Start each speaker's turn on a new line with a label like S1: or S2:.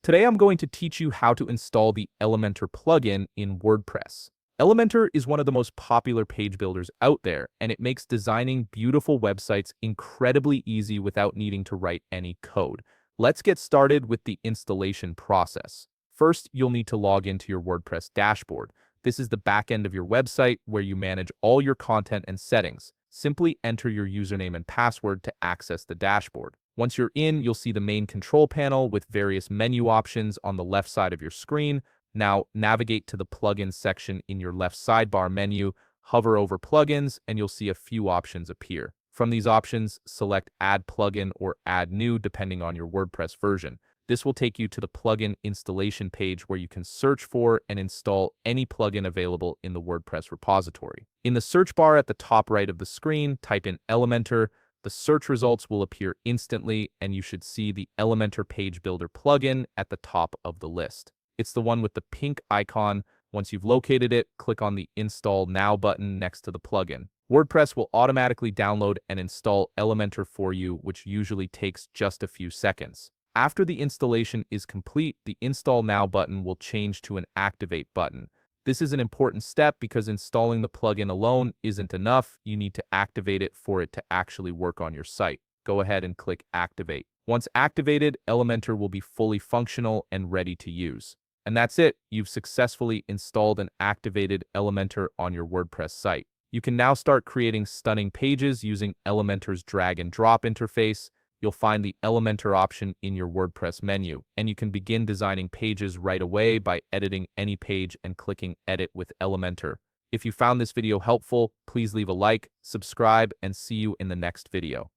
S1: Today I'm going to teach you how to install the Elementor plugin in WordPress. Elementor is one of the most popular page builders out there, and it makes designing beautiful websites incredibly easy without needing to write any code. Let's get started with the installation process. First, you'll need to log into your WordPress dashboard. This is the back end of your website where you manage all your content and settings. Simply enter your username and password to access the dashboard. Once you're in, you'll see the main control panel with various menu options on the left side of your screen. Now, navigate to the plugins section in your left sidebar menu, hover over plugins, and you'll see a few options appear. From these options, select Add Plugin or Add New depending on your WordPress version. This will take you to the plugin installation page where you can search for and install any plugin available in the WordPress repository. In the search bar at the top right of the screen, type in Elementor. The search results will appear instantly, and you should see the Elementor Page Builder plugin at the top of the list. It's the one with the pink icon. Once you've located it, click on the Install Now button next to the plugin. WordPress will automatically download and install Elementor for you, which usually takes just a few seconds. After the installation is complete, the Install Now button will change to an Activate button. This is an important step because installing the plugin alone isn't enough. You need to activate it for it to actually work on your site. Go ahead and click Activate. Once activated, Elementor will be fully functional and ready to use. And that's it. You've successfully installed and activated Elementor on your WordPress site. You can now start creating stunning pages using Elementor's drag and drop interface. You'll find the Elementor option in your WordPress menu, and you can begin designing pages right away by editing any page and clicking Edit with Elementor. If you found this video helpful, please leave a like, subscribe, and see you in the next video.